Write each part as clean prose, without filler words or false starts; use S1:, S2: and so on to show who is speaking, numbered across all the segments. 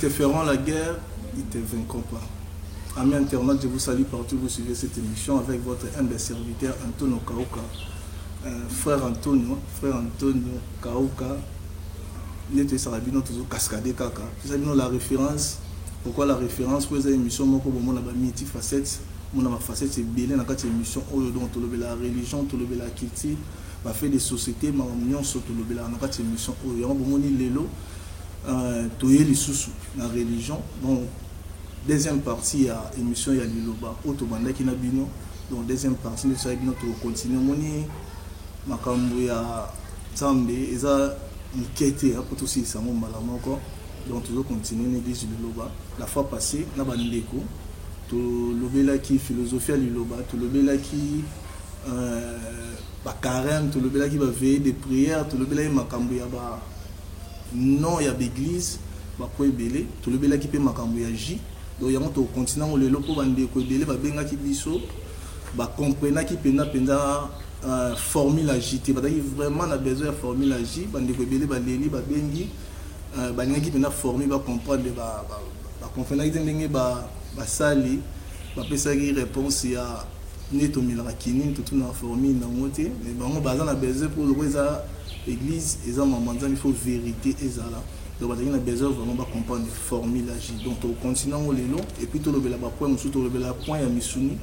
S1: te feront la guerre, ils ne te vaincront pas. Amis internautes, je vous salue partout, vous suivez cette émission avec votre humble serviteur Antonio Kauka. Frère Antonio Kauka, il était sarabino toujours cascadé kaka. Vous savez la référence. Pourquoi la référence? Pour les émissions, moi comme on a multi-facettes, mon a facette c'est bien dans quatre émissions. Donc tout la religion, tout la culture, va faire des sociétés, ma union sur tout le dans quatre émissions. Il y a un bon lelo, tout les sous la religion. Donc deuxième partie, il y a émission, il y a l'Iloba, Autobanda qui n'a bino. Donc deuxième partie, nous savons notre continuer. Moni, makambo ya Zambe, ils ont une quête pour tout ça, ça m'a mal encore. Donc toujours continuer l'église de l'Iloba. La fois passée, na bandeko, tout l'obéla qui philosophie à l'Iloba, tout l'obéla qui carême, tout l'obéla qui va veiller des prières, tout l'obéla qui makambo ya ba non il y a l'église, ba ko ebele, tout l'obéla qui peut makambo ya J. Donc il y a un continent où le lopo bandeko ebele ba benga ki biso, ba comprendre qui penda formule agitée. Parce que vraiment on a besoin de formule agitée. Bandeko ebele ba leli ba bengi balinga qui penda formule ba comprendre ba comprendre que ndenge ba sali ba pesa ki réponse ya neto milaka kinini tout na formule na ngote mais bango baza na besoin pour le eza église eza mamanza il faut vérité ezala. Donc on a besoin vraiment de comprendre les formules agitées. Donc on continue au lelo et puis tout le bela point musu tout le bela point ya misuni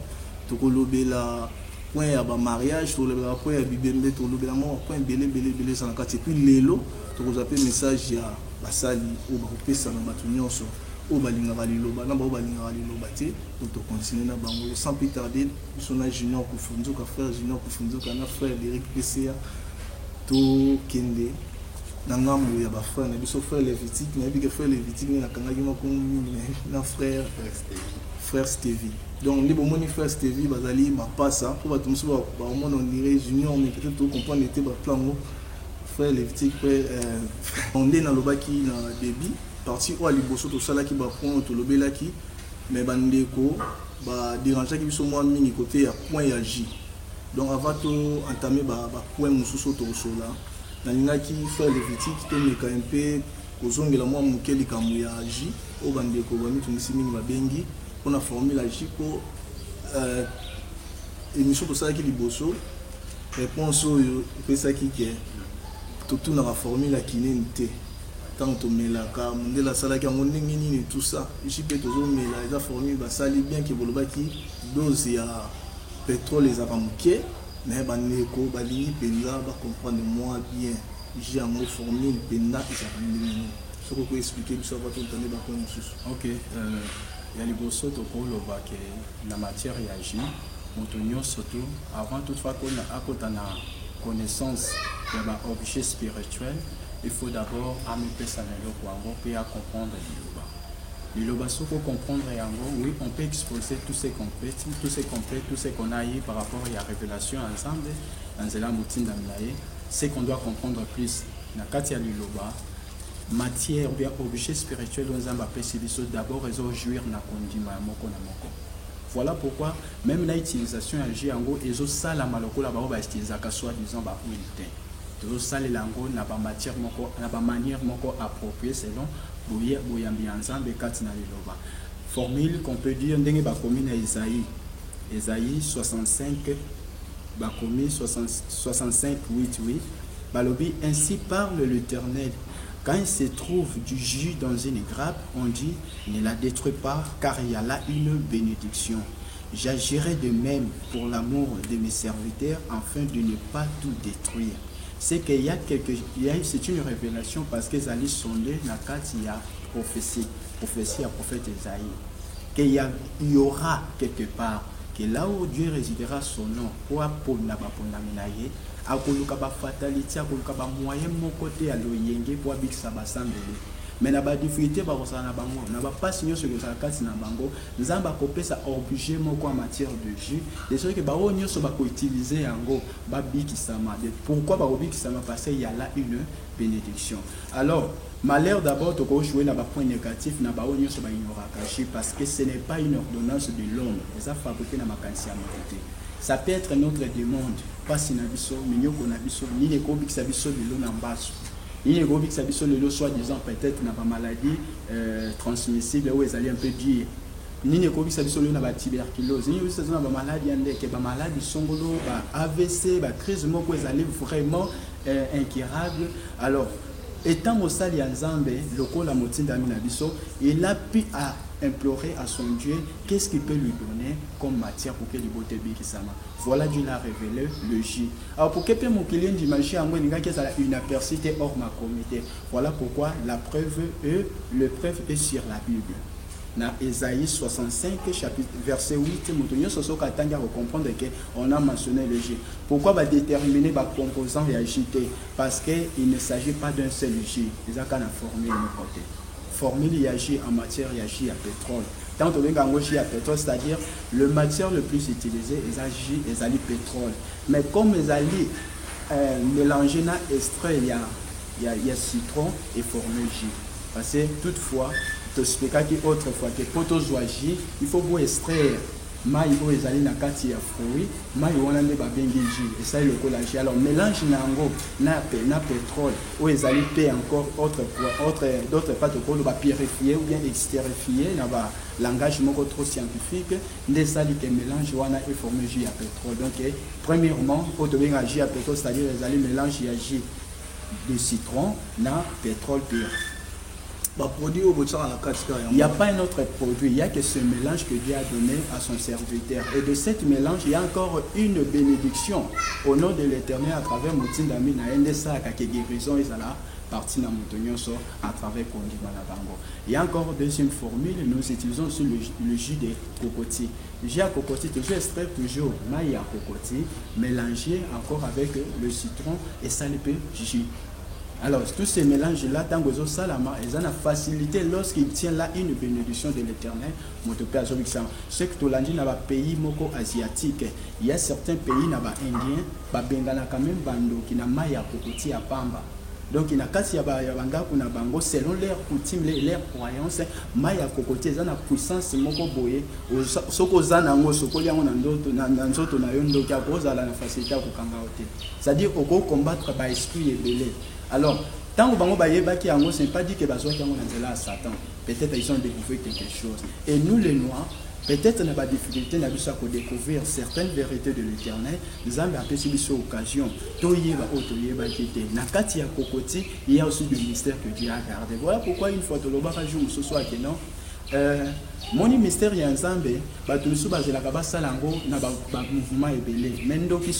S1: tout le bela point ya ba mariage tout le bela point ya bibembe tout le bela point belé ça na kati puis lelo tout vous appelle message ya basali ou ba pesa na batu nyonso o balinga baliloba na ba balinga baliloba te donc on continue na bango sans plus tarder son junior kufunzuka frère junior kufunzuka na frère Eric PCA to kende nangambo ya ba frère na biso frère Lévitique na bi que frère Lévitique na kangaki moko na frère Stevie. Donc les bons frère Stevie bazali ma passa pour ba tumso ba on dirait junior mais peut-être tout comprendre était ba plan frère Lévitique on est dans le baki na débit parti ou aliboso to sala ki ba point to lobela ki mais bandeko ba déranger ki biso moi mingi côté ya point ya J. Donc avant to entamer ba point mususu to sola nalingaki frère Lévitique to meka un peu kozongela moi mukeli kamu ya J o bandeko bami tumisi mingi ba bengi on a formé la J pour émission pour ça qui liboso réponse oyo pesa ki ke tout na formule la kinente tant to melaka mondela sala ki ngoni nini tout ça ici peut toujours mela eza formule ba sali bien ki boloba ki dose ya pétrole les abamuke mais bandeko balingi penza ba comprendre moi bien j'ai un mot formule penda ezabandini ce que peut expliquer biso ba to tande ba ko mususu.
S2: OK, il y a les bossos to ko loba ke na matière ya J motonyo surtout avant toutefois qu'on a akotana connaissance de l'objet spirituel, il faut d'abord amener ça dans le Kwango pour comprendre l'Iloba. L'Iloba, ce qu'il faut comprendre, oui, on peut exposer tous ces complets, tout ce qu'on a eu par rapport à la révélation ensemble, dans la moutine d'Amlaye, ce qu'on doit comprendre plus, dans Katia l'Iloba, matière ou bien objet spirituel, on a d'abord réseau jouir na kondima moko na moko. Voilà pourquoi même l'utilisation de Jiango et zo sala maloko la ba utiliser ka soit disant ba unité. To sala lango na ba matière moko na ba manière moko appropriée selon boya ensemble kati na liloba. Formule qu'on peut dire ndenge ba komi na Isaïe 65 ba komi 65 8 balobi ainsi parle l'Éternel. Quand il se trouve du jus dans une grappe, on dit ne la détruis pas car il y a là une bénédiction. J'agirai de même pour l'amour de mes serviteurs afin de ne pas tout détruire. C'est qu'il y a c'est une révélation parce que Zali sondé la carte il y a prophétie à prophète Esaïe. Qu'il y aura quelque part que là où Dieu résidera son nom pour naminaye akoluka ba fatalité akoluka ba moyen mon côté à loyenge pour abikisa basambele mais na ba difficulté ba kosana bango na ba passe nyonso ke sakati na bango nzamba kopesa objet moko en matière de jus des choses que ba o nyonso ba ko utiliser yango ba bikisama. Pourquoi ba bikisama? Parce qu'il y a là une bénédiction. Alors malheur d'abord de jouer na ba point négatif na ba o nyonso ba ignoraka parce que ce n'est pas une ordonnance de l'homme ça fabriqué na makanisi ya mérité. Ça peut être notre demande, pas si nabiso, minyoko nabiso, ni les kobik sabiso de l'on en bas. Il y a des gens qui soi-disant peut-être n'a pas maladie transmissible ou ils allaient un peu dire. Il y a des gens qui ont la tuberculose. Il y a des gens qui ont la maladie, qui ont maladie, AVC, crise, ils allaient vraiment incurables. Alors, étant au Sali Nzambe, le col la moitié d'Aminabiso, il a pu à implorer à son Dieu qu'est-ce qu'il peut lui donner comme matière pour que l'Ibote Bikisama. Voilà Dieu l'a révélé le J. Alors pour que mon client d'imaginer en moi une apercité hors ma comité. Voilà pourquoi la preuve est sur la Bible. Dans Ésaïe 65, chapitre, verset 8, nous devons comprendre qu'on a mentionné le J. Pourquoi va déterminer les composants et agiter? Parce qu'il ne s'agit pas d'un seul J. Ils ont qu'à la formule de côté. Formule il agit en matière, il agit à pétrole. Tant que l'on agit à pétrole, c'est-à-dire le matière le plus utilisé, ils agit pétrole. Mais comme ils allient mélanger dans extrait, il y a citron et formule J. Parce que toutefois, autrefois que pour J, il faut vous extraire maï ou les alliés na kati ya fruit maï ou on a des babengi J et ça le collage. Alors mélange nango na pétrole ou les alliés paient encore d'autres pas de quoi purifier ou bien extérifier na ba langage moko trop scientifique des alliés que mélange wana et former J à pétrole. Donc premièrement pour te bien J à pétrole, c'est-à-dire les alliés mélange ya J de citron na pétrole pur. Il n'y a pas un autre produit, il n'y a que ce mélange que Dieu a donné à son serviteur. Et de ce mélange, il y a encore une bénédiction au nom de l'Éternel à travers Moutin Dami, qui guérison et la partie dans Moutonioso à travers Kondi Balabango. Il y a encore une deuxième formule, nous utilisons sur le jus de cocotier. Le jus à cocotier, toujours extrait, toujours maï à cocotier, mélangé encore avec le citron et ça le peut jus. Alors, tous ces mélanges-là, dans le Salama, ils ont la facilité lorsqu'ils tiennent là une bénédiction de l'Éternel. Ce que tu l'as dit dans les pays asiatiques, il y a certains pays indiens, qui ont quand même bando qui n'a pas de à Pamba. Donc, il y a selon leur coutume, leur croyance, Maya Kokoti, ils ont la puissance moko boye. C'est-à-dire qu'on combattre par esprit et belé. Alors, tant que ce n'est pas dit que à Satan. Peut-être qu'ils ont découvert quelque chose. Et nous, les Noirs, peut-être n'a pas de difficulté à découvrir certaines vérités de l'Éternel. Nous avons appelé cette occasion. Il y a aussi des mystères que Dieu a gardé. Voilà pourquoi une fois que l'on va jouer ce soir, non. Mon mystère est ensemble, tout mouvement est belé. Mais donc, les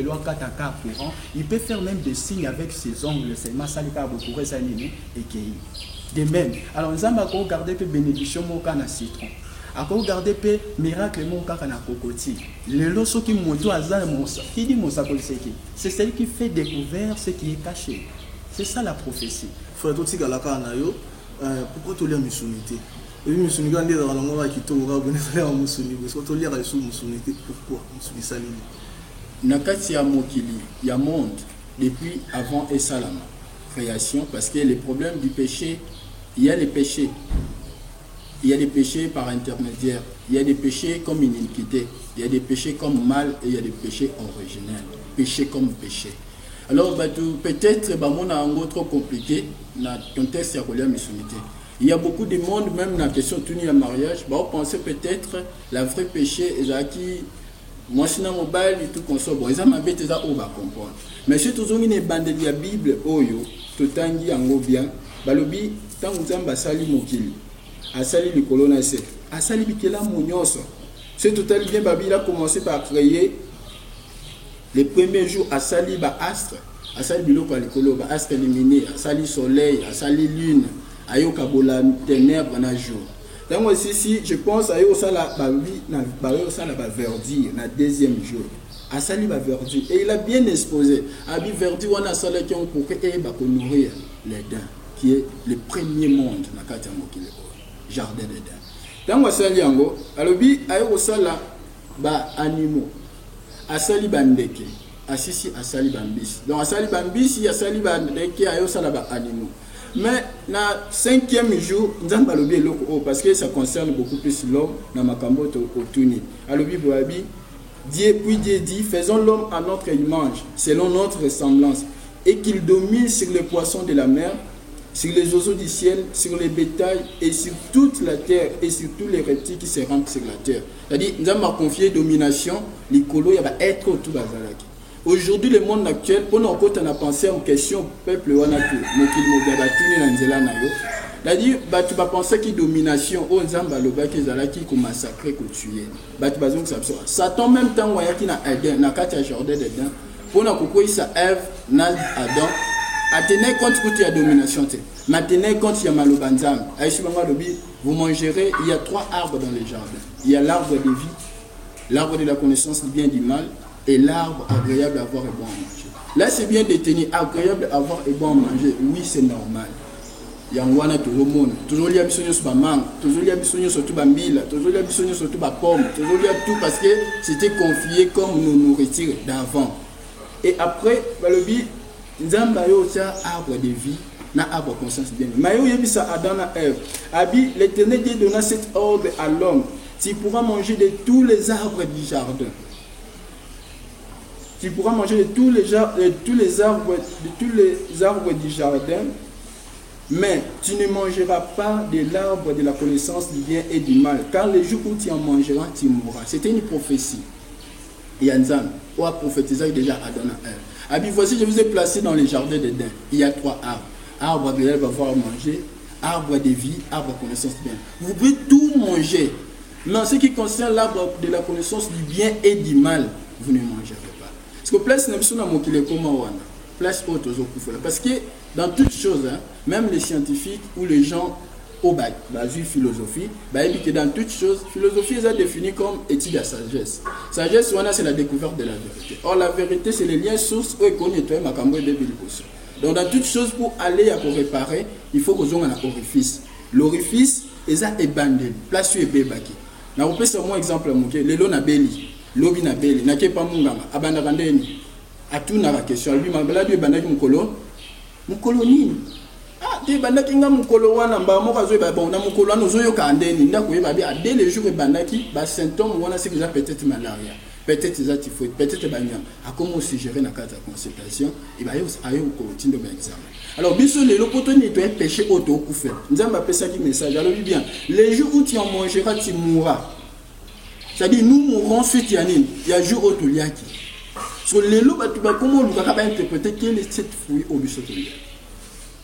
S2: lois courant, il peut faire même des signes avec ses ongles, c'est Masalika beaucoup et qui de même. Alors, nous avons regardé que bénédiction mon citron. À regarder que miracle mon na cocotier. Le loso qui monte à qui dit mon c'est celle qui fait découvrir ce qui est caché. C'est ça la prophétie.
S1: Frère Toti Galaka Nayo, pourquoi tu lis Mussunité? Oui, Mussunité, on dit dans la langue qui tourne, on va Mussunité. Parce que tu lis la Mussunité, pourquoi Mussunité?
S3: Nakati ya Mokili, il y a monde depuis avant et Salama, création, parce que les problèmes du péché, il y a les péchés. Il y a des péchés par intermédiaire, il y a des péchés comme iniquité, il y a des péchés comme mal et il y a des péchés originels, péché comme péché. Alors peut-être mon ango trop compliqué dans le contexte de la missionité. Il y a beaucoup de monde même dans la question de la mariage, on pensait peut-être la vraie péché est qui moi je suis dans mobile et tout comme ça, bon ils ont ma bête ça on va comprendre. Mais si toujours une bande de la Bible oyo tout tangi ango bien, balobi tant nous avons basali mokili. Asali le colonne c'est Asali Bikela Mounioso. C'est tout à bien Babil a commencé par créer les premiers jours Asali ba astre, Asali Biloko Alikolo, ba astre éliminé, Asali soleil, Asali lune, Ayoka bola ténèbres na jour. Là moi ici je pense à Yosala Babi na Bayosala ba verdir na deuxième jour. Asali ba verdir et il a bien exposé. Abi verdir on a sala qui ont pour que ba nourrir les dents qui est le premier monde na Katango qui jardin d'Éden. Dans wasali yango, alobi ayo osala ba animaux. Asali bandeke, asisi asali bambisi. Donc asali bambisi, asali bandeke ayo sala ba animaux. Mais na 5e jour, nzamba alobi eloko parce que ça concerne beaucoup plus l'homme na makambo to otuni. Alobi boabi Dieu puis Dieu dit faisons l'homme à notre image, selon notre ressemblance. et qu'il domine sur les poissons de la mer, sur les oiseaux du ciel, sur les bétails et sur toute la terre et sur tous les reptiles qui se rampent sur la terre. C'est-à-dire, nous avons confié domination, l'écolo, il y a être tout bazalaki. Aujourd'hui, le monde actuel, on a pensé en question peuple wanatu, c'est-à-dire, tu vas penser que domination, on zamba le bac qui qu'on massacrer, qu'on tuer. Ça tombe même temps où il y a Eden, na kati jardin d'Eden, pour na koko isa Ève, na Adam. À tenir compte que tu as domination. Mais tenir compte qu'il y a malobanzam. Vous mangerez, il y a 3 arbres dans les jardins. Il y a l'arbre de vie, l'arbre de la connaissance du bien et du mal, et l'arbre agréable à voir et bon à manger. Là, c'est bien de tenir agréable à voir et bon à manger. Oui, c'est normal. Il y a un wana tout le monde. Toujours il y a besoin de mangue, toujours il y a besoin de bambila, toujours il y a besoin de pomme, toujours il y a tout parce que c'était confié comme nous nourriture d'avant. Et après, le but, Nzamba yo tia arbre de vie, na arbre conscience bien. Mayo yebisa Adam na Ève. Abi l'Éternel Dieu donna cet ordre à l'homme. Tu pourras manger de tous les arbres du jardin. Tu pourras manger de tous les arbres du jardin, mais tu ne mangeras pas de l'arbre de la connaissance du bien et du mal, car le jour où tu en mangeras, tu mourras. C'était une prophétie. Et Nzamba ou a prophétisé déjà Adam na Ève. Abi, voici, je vous ai placé dans les jardins d'Éden. Il y a 3 arbres. Arbre agréable à voir manger, arbre de vie, arbre de connaissance du bien. Vous pouvez tout manger. Mais en ce qui concerne l'arbre de la connaissance du bien et du mal, vous ne mangerez pas. Parce que place n'est pas place autre. Parce que dans toutes choses, même les scientifiques ou les gens au bac, philosophie, que dans toutes choses, philosophie est définie comme étude de la sagesse. Sagesse, c'est la découverte de la vérité. Or, la vérité, c'est les liens sources où on nettoie ma cambre de biblique. Donc, dans toutes choses, pour aller à réparer, il faut qu'on ait un orifice. L'orifice, est bandé. Place sur les bébaki. Je vais vous donner un exemple. Le lot na beli, lobi na beli, na kepa mungama, abanda bandeni. A tout na la question. Lui, ma balade bandaki mukolo nini. Ah, tu bandaki nga mukolo wana mba mo kazo ba bon na mukolo wana zo yo kandeni ndako yeba bi dès les jours bandaki ba symptômes wana c'est déjà peut-être malaria, peut-être ça typhoïde, peut-être banyam. A comment se gérer na carte de consultation et ba yo ayo ko tindo ba examen. Alors biso le lopoto ni to péché auto kufa. Nzamba pesa ki message. Alors bien, les jours où tu en mangeras tu mourras. C'est-à-dire nous mourrons suite yanine. Il y a jour auto liaki. Sur les lots ba tu ba comment lu ka ba interpréter quel est cette fruit au bisoto liaki.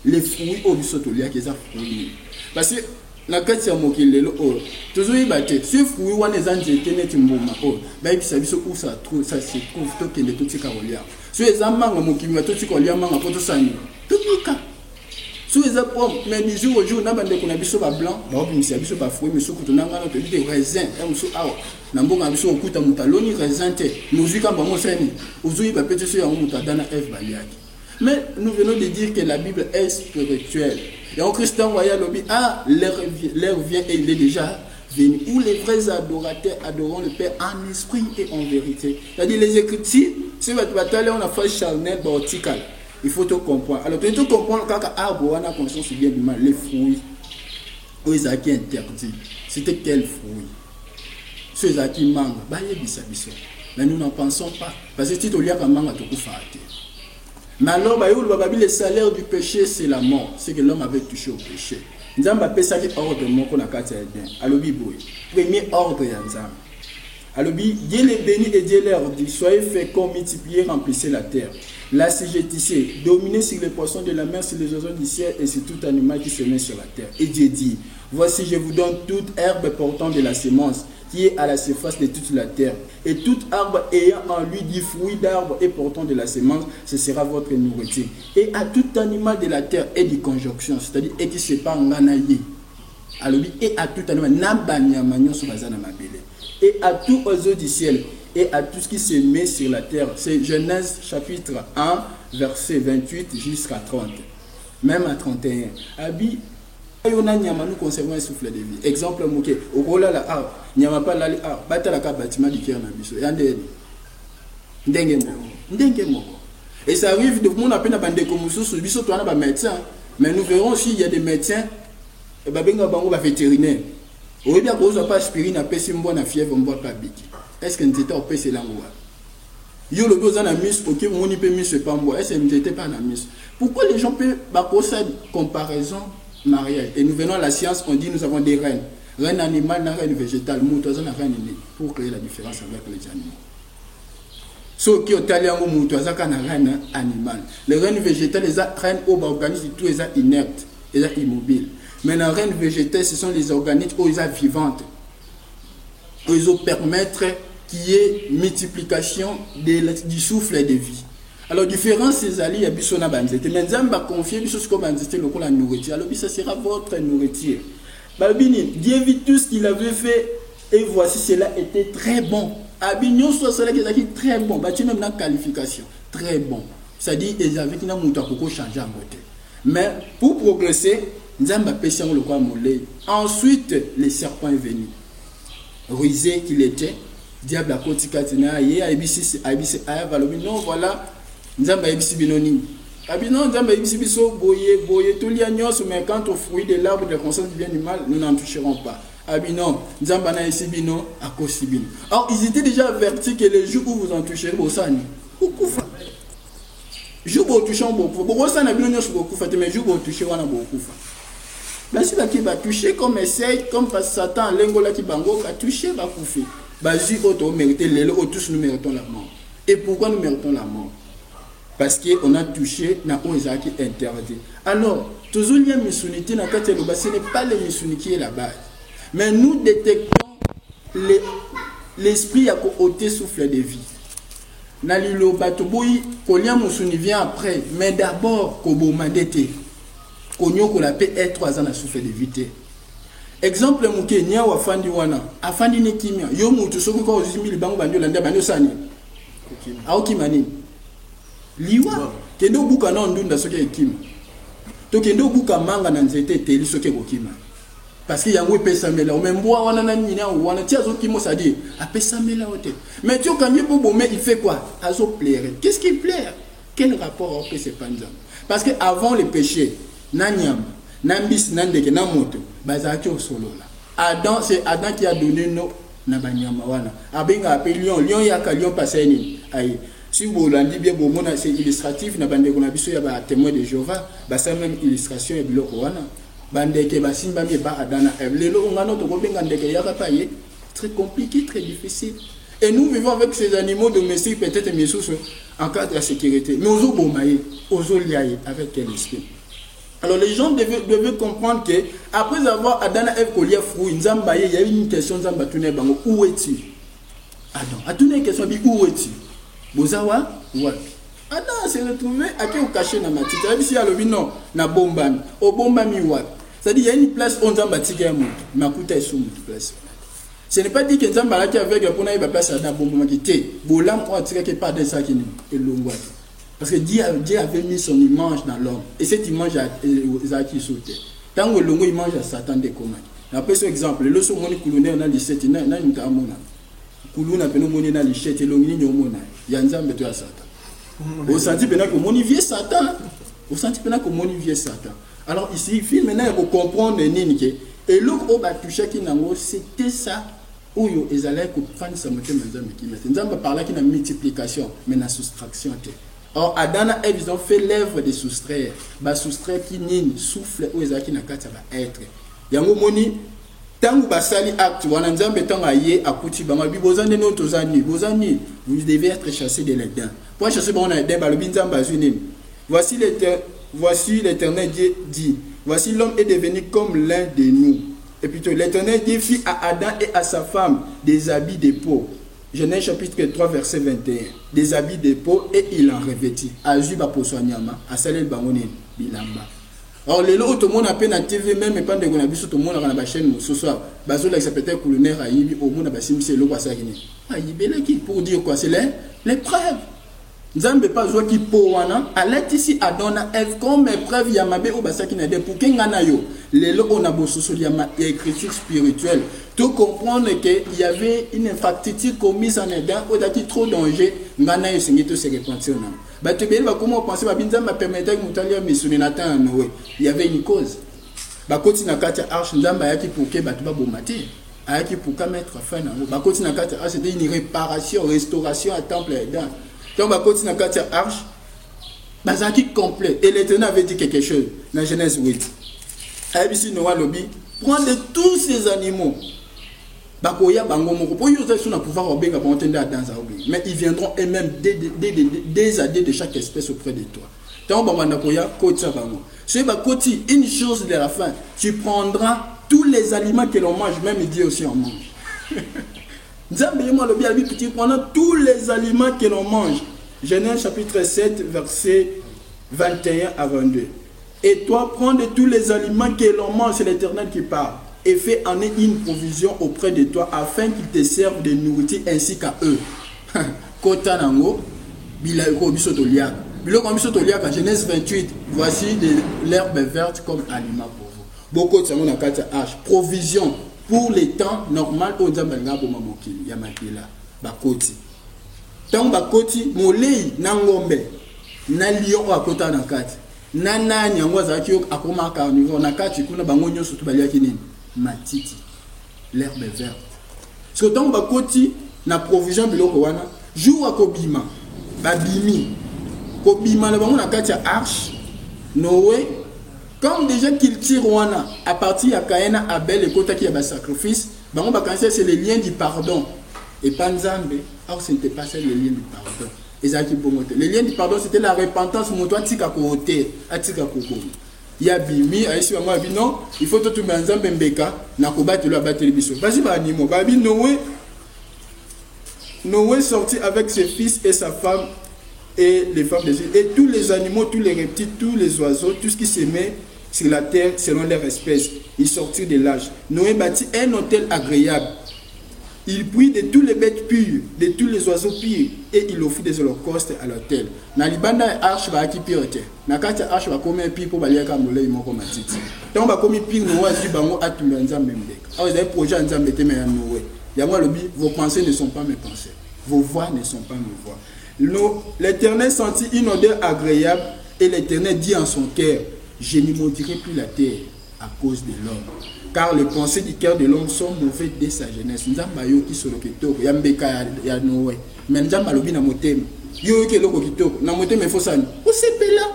S3: Les fruits au bisotolia qui sont fruits. Parce que la carte ya mokile le o toujours y battre ce fruit wana ezanje teneti mboma o ba ibisa biso où ça se trouve to que les tout karolia so ezamanga mokimi to tikolia manga poto sani tout pika so eza pomme mais du jour au jour na bande kuna biso ba blanc ba obimisa biso ba fruit mais so kutunanga na to des raisins et so awa na mbonga biso okuta mutaloni raisin te nous ka bango sani ozoyi ba pete so ya mutadana Ève baliaki. Mais nous venons de dire que la Bible est spirituelle. Et en Christian royal, l'heure vient et il est déjà venu. Où les vrais adorateurs adoreront le Père en esprit et en vérité. C'est-à-dire les Écritures, si on a fait charnel, il faut tout comprendre. Alors, tu dois comprendre quand on a conscience bien du mal, les fruits. Où ils ont été interdits. C'était quel fruit? Ceux qui mangent, mais nous n'en pensons pas. Parce que si tu as un mangue, tu peux. Mais alors, le salaire du péché, c'est la mort. C'est que l'homme avait touché au péché. Nous avons appelé ça ordre de la carte à l'obi. Premier ordre, alors, Dieu les bénit et Dieu leur dit, soyez féconds, multipliez, remplissez la terre. L'assujettissez, dominez sur les poissons de la mer, sur les oiseaux du ciel et sur tout animal qui se met sur la terre. Et Dieu dit, voici, je vous donne toute herbe portant de la sémence qui est à la surface de toute la terre. Et tout arbre ayant en lui du fruit d'arbre et portant de la sémence, ce sera votre nourriture. Et à tout animal de la terre et de conjonction, c'est-à-dire et qui se pas nganaye. Alors, et à tout animal, et à tout oiseau du ciel, et à tout ce qui se met sur la terre. C'est Genèse chapitre 1, verset 28 jusqu'à 30. Même à 31. Abi, nous conservons un souffle de vie. Exemple, au rôle la arbre, il n'y a pas la arbre, battre la bâtiment du cœur. Et ça arrive de mon appel à bande comme un médecin. Mais nous verrons s'il y a des médecins, vétérinaires. Au lieu de pas aspirine, à pessimbo, à fièvre, on ne boit pas bic. Est-ce que nous étions au PC langue? Yo le dos na mis, ok, mon peut mis ce pambo, est-ce que n'était pas na mis. Pourquoi les gens peuvent faire cette comparaison mariage? Et nous venons à la science, on dit nous avons des reines. Reine animale, reine végétale, moutoise, reine innée, pour créer la différence avec les animaux. Ce qui est italien, moutoise, reine animale. Les reines végétales, les reines au organismes, tout les inertes, les immobiles. Mais les reines végétales, ce sont les organismes où ils sont vivantes. Ils permettent qu'il y ait multiplication du souffle et de vie. Alors, différence, ces alliés, il y a bisona banzete. Mais nous avons confié bisous comme banzete, le coup la nourriture. Alors, ça sera votre nourriture. Babini, Dieu vit tout ce qu'il avait fait et voici cela était très bon. Abignon soit cela qui est très bon. Bah, tu même la qualification. Très bon. C'est-à-dire, ils avaient qui n'a pas changé en côté. Mais pour progresser, nous avons pêché le quoi mollet. Ensuite, les serpents est venu. Rusé qu'il était. Diable a côté katina yé ABC non voilà nous avons ABC binoni abinon nous avons ABC biso boye tout l'agnos mais quant au fruit de l'arbre de conscience du bien du mal nous n'en toucherons pas abinon nous avons ABC bino à cause bino. Alors ils étaient déjà avertis que le jour où vous en toucherez au sani kufa jour où touchons beaucoup beaucoup ça n'a bien nyos beaucoup fait mais jour où toucher wana beaucoup fa mais si la qui va toucher comme essaye comme Satan lengola qui bango a touché va koufer. Basi auto mérité l'élo tous nous méritons la mort. Et pourquoi nous méritons la mort? Parce qu'on a touché na oza qui interdit. Alors, toujours il y a missunité na kati lo ce n'est pas le missunité qui est la base. Mais nous détectons l'esprit à côté souffle de vie. Na lilo batoboyi kolia musuni vient après, mais d'abord koboma dete. Konyo ko la paix être 3 ans na souffle de vie. Exemple muke nya wa fandi wana afandi ne kimia yo mutu soko ko zimili bango bandio landa bandio sani au kimani liwa kendo buka na ndunda soke ekima to kendo buka manga na nzete teli soke kokima parce que yango pesa mela o memboa wana na nyina wana tia zo kimo ça dit a pesa mela ote mais tu quand mieux pour bomber il fait quoi azo plaire qu'est-ce qui plaire quel rapport avec ce panza parce que avant le péché na nyama Nambis nandeke na moto bazaki au solo là. Adam c'est Adam qui a donné nos na banyama wana. Abenga appelé lion yaka lion passé ni. Aïe. Si vous l'avez bien bon mona c'est illustratif na bande kona biso ya ba témoin de Jéhovah, ba ça même illustration ya biloko wana. Bandeke ba simba mi ba adana lelo ngano to ko benga ndeke yaka paye. Très compliqué, très difficile. Et nous vivons avec ces animaux domestiques peut-être mais sous en cas de sécurité. Mais ozo bomaye, ozo liaye avec quel esprit. Alors les gens devaient comprendre que après avoir Adana Eve Kolia fruit, Nzamba il y a une question Nzamba tune bango où es-tu? Adam, a tune une question où es-tu? Bozawa wapi? Adam s'est retrouvé à qui au caché na matite. Là ici à le non na bombami, au bombami wapi? C'est-à-dire il y a une place où Nzamba tika mu, makuta est sous une place. Ce n'est pas dit que Nzamba là qui avec pour na place à na bombami qui té, bolam on tika que pas de ça qui est longwa. Parce que Dieu avait mis son image dans l'homme. Et cette image a qui sauté. Tant que l'homme image à Satan de commun. Après ce exemple, le son moni koulouné on a lycée, na une tamona. Koulouna peno moni na lycée, et l'homme n'y mona. Yanzambe to à Satan. Au senti pena que moni vie Satan. Au senti pena que moni vie Satan. Alors ici, il faut maintenant comprendre Ninike. Et l'autre au batoucha qui n'a c'était ça. Où ils allaient comprendre sa moitié Nzambe qui met. Nzambe parlait qu'il y a multiplication, mais la soustraction. Or, Adam et Ève, ils ont fait l'œuvre de soustraire. Bah, soustraire qui n'y souffle où ils ont qui va être. Yango moni, tant que basali acte, wananzambe tant aïe, akuti bama bi bozani no tozani, bozani, vous devez être chassé de l'Éden. Pour chasser bon l'Éden, bah le binzam bazunim. Voici l'Éternel Dieu dit, voici l'homme est devenu comme l'un de nous. Et plutôt l'Éternel Dieu fit à Adam et à sa femme des habits de peau. Genèse chapitre 3 verset 21. Des habits de peau et il en revêtit. Azuba pour soignama, à salel bangonin, bilamba. Alors les lots tout le monde a peine à TV même et pas de gonabiso tout le monde a la chaîne ce soir. Bazo là c'est peut-être colonel à Yibi au monde a basim c'est le wasagini. Ah Yibela qui pour dire quoi c'est l'épreuve. Nzambe pas zo qui po wana alert ici adona Ève comme épreuve yamabe au basaki na de pour kengana yo. Les lots on a bosso sur yama écriture spirituelle. Tout comprendre que il y avait une infractitude commise en Éden au dati trop danger ngana yo singito se repentir na. Bah tu bien comment penser ba binzamba permettait que mutalia misuni natan Noé. Il y avait une cause. Ba koti na kati arche nzamba yaki pour que ba tuba bomate. Ayaki pour ka mettre fin na. Ba koti na kati arche c'était une réparation, restauration à temple Éden. Donc, bah, côté na katia arche, bah, ça qui complet. Et l'Éternel avait dit quelque chose dans Genèse 8. Ici, Noah lobby, prends de tous ces animaux. Bah, koya bango moko. Pour eux, ils ont pouvoir obenga pour entendre à danser. Mais ils viendront eux-mêmes des adés de chaque espèce auprès de toi. Donc, bah, manda koya kotia bango. C'est bah, côté une chose de la fin. Tu prendras tous les aliments que l'on mange, même il dit aussi on mange. Tu prendras tous les aliments que l'on mange. Genèse chapitre 7, verset 21 à 22. Et toi, prends de tous les aliments que l'on mange, c'est l'Éternel qui parle, et fais en eux une provision auprès de toi, afin qu'ils te servent de nourriture ainsi qu'à eux. Kotanango, Bilaiko Bisotoliak. Biloko Bisotoliak, en Genèse 28, voici de l'herbe verte comme aliment pour vous. Beaucoup de gens ont H. Provision pour les temps normal au Djambalga pour Mamokili, Yamakila, Bakoti. Tant Bakoti, Molei, Nangombe, Nalion à Kota Nakati, Nana Nyangwazakio, Akoma Carnivore, Nakati, Kuna Bangonyo, surtout Baliakinin, Matiti, l'herbe verte. Parce que tant Bakoti, na provision de l'Okowana, joue à Kobima, Babimi, Kobima, la Bango Nakati à Arche, Noé, comme déjà qu'il tire Wana, à partir de Kaena, Abel et Kota qui a un sacrifice, Bango Bakansia, c'est les liens du pardon. Et Panzambe, alors ce n'était pas ça les liens du pardon. Les liens du pardon, c'était la repentance, mon toi, tika kote, atika koko. Il y a bimi, aïssi moi non, il faut tout Banzambe mbeka, na kobattre le abattre le biso. Vas-y, bah, animo, babi, Noé sortit avec ses fils et sa femme et les femmes des îles. Et tous les animaux, tous les reptiles, tous les oiseaux, tout ce qui s'aimait sur la terre selon leur espèce. Ils sortirent de l'âge. Noé bâtit un hôtel agréable. Il prit de tous les bêtes pures, de tous les oiseaux purs, et il offrit des holocaustes à l'hôtel. Na libanda arche va qui pirote. Na kati arche va comme un pire pour baliaka molei moko matiti. Donc va comme pire Noé dit bango atula nzambe mbeka. Alors des projets nzambe te me Noé. Yango lobi vos pensées ne sont pas mes pensées. Vos voix ne sont pas mes voix. L'Éternel sentit une odeur agréable et l'Éternel dit en son cœur, je n'y maudirai plus la terre à cause de l'homme. Car les pensées du cœur de l'homme sont mauvaises dès sa jeunesse. Nzamba yo ki solo kitoko ya mbeka ya Noé. Mais nzamba lobi na motema. Yo ki loko kitoko na motema fosani. O sepela.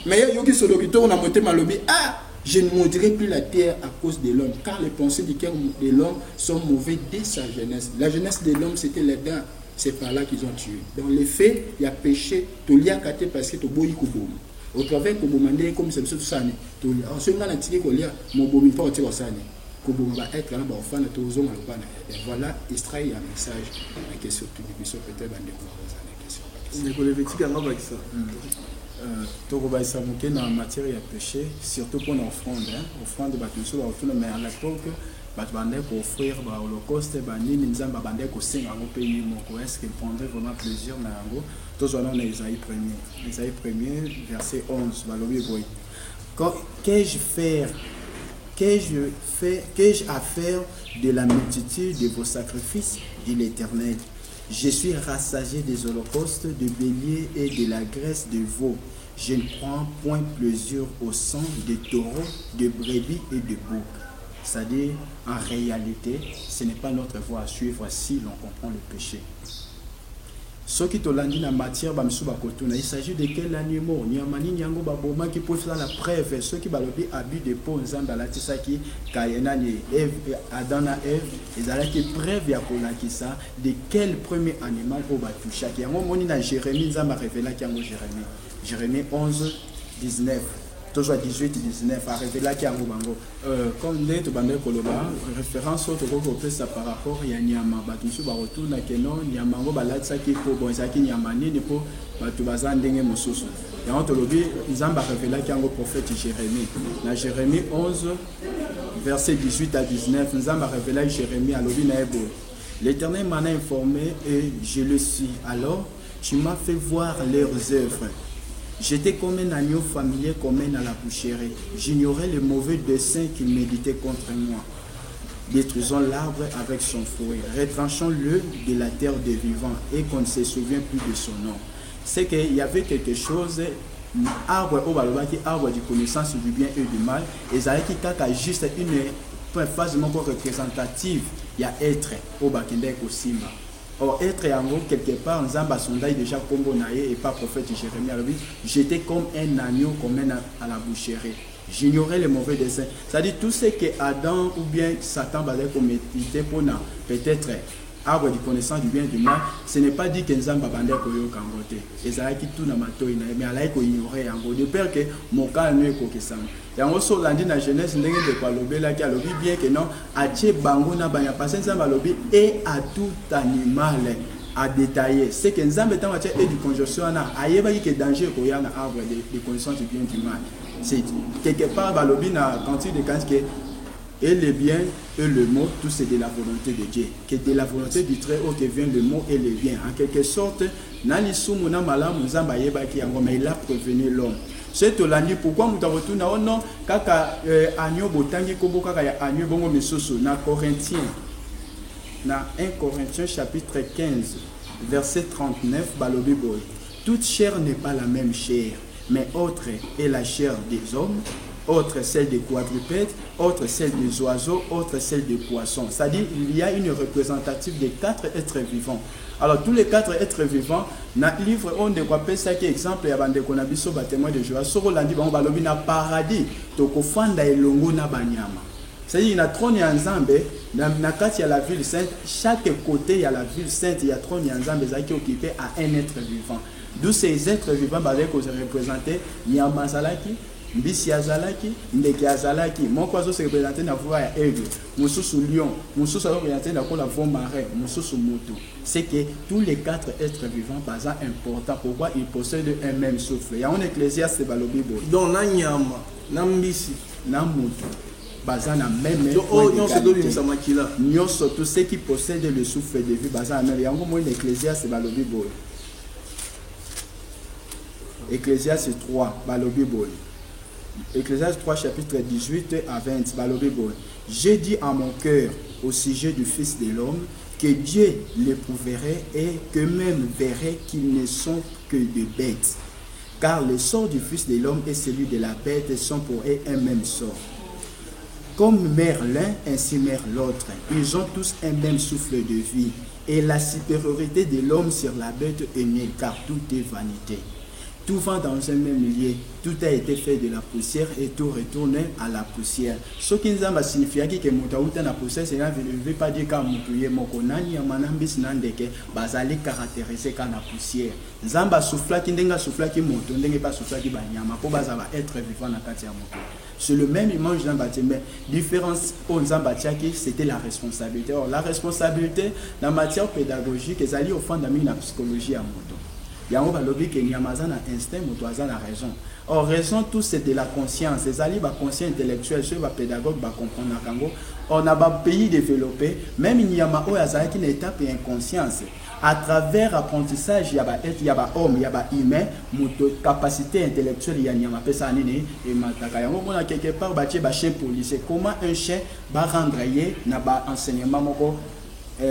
S3: Mais yo ki solo kitoko na motema lobi ah, je ne maudirai plus la terre à cause de l'homme, car les pensées du cœur de l'homme sont mauvaises dès sa jeunesse. La jeunesse de l'homme, c'était les dents. C'est par là qu'ils ont tué. Dans les faits, il y a péché. Tu l'as caté parce que tu as beau y couper. Au travers de Kobomandé, comme c'est tout ça, tu as ce qu'on a tiré qu'on a, mon bomi pas au tir au sani. Koboma va être là, on va faire tout le et voilà, Israël a un message. La question, tu dis, peut-être, on a des questions.
S2: Tokobaisa moke na matière ya péché, surtout pour l'offrande, offrande de batuso ba mais à l'époque batu bande ko offrir ba holocauste ba nini nzamba bande ko senga ngo pays moko, est-ce qu'il prendrait vraiment plaisir na yango? Tous on a Isaïe 1er verset 11 balobi boy. Qu'ai-je à faire de la multitude de vos sacrifices, dit l'Éternel? Je suis rassasié des holocaustes, de béliers et de la graisse de veau. Je ne prends point plaisir au sang de taureaux, de brebis et de boucs. C'est-à-dire, en réalité, ce n'est pas notre voie à suivre si l'on comprend le péché. Ce qui te l'a dit dans la matière, il s'agit de quel animal? Qui peut faire la preuve. Ceux qui ont abus de peau, qui Adam et Ève, ils ont preuve de quel premier animal au batoucha. Il y a un moment dans Jérémie, ils ont révélé Jérémie 11, 19. Toujours 18, 19, à révéler qu'il y a un bango. Comme nous avons Koloba, référence au ça par rapport à Nyama, Batumsu Barotou, Nakeno, Nyamango, Balatsa qui pour Bonzaki, Nyamani, Nipo, Batubazan, Denge Mosusu. Et en Tolobi, ils ont révélé qu'il y a un prophète Jérémie. Dans Jérémie 11, verset 18 à 19, nous avons révélé Jérémie à l'Obi Naebo. L'Éternel m'en a informé et je le suis. Alors, tu m'as fait voir leurs œuvres. J'étais comme un agneau familier, comme un à la boucherie. J'ignorais les mauvais desseins qu'il méditait contre moi. Détruisons l'arbre avec son fruit. Retranchons-le de la terre des vivants et qu'on ne se souvient plus de son nom. C'est qu'il y avait quelque chose, arbre au balobaki, arbre de connaissance du bien et du mal. Et ça a juste une phase représentative. Il y a être au bakinde Kosima. Or, être yango quelque part, Nzamba Sondaï déjà Kombo Naye et pas prophète Jérémie. Alors, j'étais comme un agneau qu'on mène à la boucherie. J'ignorais les mauvais desseins. C'est-à-dire tout ce que Adam ou bien Satan va commettre pour peut-être arbre de connaissance du bien et du mal, ce n'est pas dit que Nzamba bande koyo kangote. Et ça qui tout na matoi na mais ala ko ignorer yango de peur que mon cas ne ko kesam. Yango so landi na jeunesse ndenge de kwa lobela ki alobi bien que non atie bango na banya passer Nzamba lobi et à tout animal à détailler. C'est que Nzamba tant matière et du conjonction na ayeba ki danger ko ya na arbre de connaissance du bien et du mal. C'est quelque part balobi na cantique de quand que et le bien et le mot, tout c'est de la volonté de Dieu. Que de la volonté du Très-Haut que vient le mot et le bien. En quelque sorte, mais il a prévenu l'homme. C'est tout l'année. Pourquoi nous avons retourné au nom kaka agneau botangi kobo kaka ya agneau bongo misoso na Corinthiens. Na 1 Corinthiens chapitre 15 verset 39 balobi boy. Toute chair n'est pas la même chair, mais autre est la chair des hommes, autre celle des quadrupèdes, autre celle des oiseaux, autre celle des poissons. C'est-à-dire il y a une représentative des 4 êtres vivants. Alors tous les 4 êtres vivants, dans le livre on ne voit pas ça qui exemple, il y a des konabiso témoin de Jéhovah. Soro landi bango balobi na paradis, toko fanda elongo na banyama. C'est-à-dire il y a trône ya Nzambe, na kati ya la ville sainte, chaque côté il y a la ville sainte, il y a trône ya Nzambe qui est occupé à un être vivant. D'où ces êtres vivants avec qu'on se représenter nyama zalaki, mbisi azalaki, ndeke azalaki, moko azo se représenter na voix ya aigle, mususu lion, mususu azo représenter na ko la voix marin, mususu moto. C'est que tous les 4 êtres vivants sont importants. Pourquoi ils possèdent un même souffle. Il y a un Ecclésiaste balobi bo.
S1: Donc na nyama, na mbisi,
S2: na moto. Bazana même nyonso tous ceux qui possèdent le souffle de vie bazana même. Il y a un Ecclésiaste balobi bo. Ecclésiaste 3 balobi bo. Ecclésiaste 3 chapitre 18 à 20 balobi bo. J'ai dit à mon cœur au sujet du Fils de l'homme que Dieu l'éprouverait et que même verrait qu'ils ne sont que des bêtes. Car le sort du Fils de l'homme et celui de la bête sont pour eux un même sort. Comme meurt l'un, ainsi meurt l'autre. Ils ont tous un même souffle de vie. Et la supériorité de l'homme sur la bête est nulle, car tout est vanité. Tout va dans un même lieu, tout a été fait de la poussière et tout retourne à la poussière. Ce qui nous a signifié que Moutaouta na poussière, cela ne veut pas dire qu'à Moutouye Mokonani, Yamanambis Nandeke, Bazali caractérisé qu'à la poussière. Zamba souffla qui n'enga souffla qui monte, n'enga pas souffla qui banyama, pour bazava être vivant na katia moto. C'est le même image d'un bâtiment. Différence au Nzambatiaki, c'était la responsabilité. Or, la responsabilité, la matière pédagogique, ils allaient au fond de la psychologie à moto. Yango balobi ke nyamaza na instinct motoaza na raison. Or raison tout c'est de la conscience. Les alliés ba conscient intellectuel, ceux ba pédagogue ba comprendre kango. On a ba pays développé, même nyama o yazaki qui étape inconscience. À travers apprentissage, il y a ba homme, il y a ba humain, moto capacité intellectuelle ya nyama pesa nini et mataka yango mona quelque part ba tie ba chien policier. Comment un chien ba rendre yé na ba enseignement moko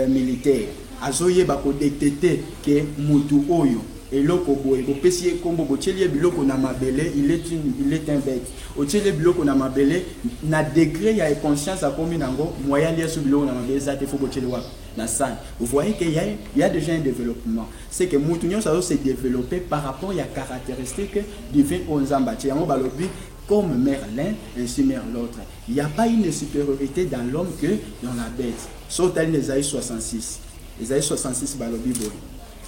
S2: militaire. Azoye ba ko détecter que mutu oyo et loko boye ko pesi kombo bochelie biloko na mabele il est un bête ochelie biloko na mabele na degré ya conscience a komi nango moyen lia sur biloko na mabele ça te faut bochelie wa na san. Vous voyez qu'il y a déjà un développement, c'est que mutunyo ça doit se développer par rapport à caractéristiques divines aux Nzambati yango balobi comme meurt l'un, ainsi meurt l'autre. Il n'y a pas une supériorité dans l'homme que dans la bête. Sauf dans Ésaïe 66. Ésaïe 66 balobi boy.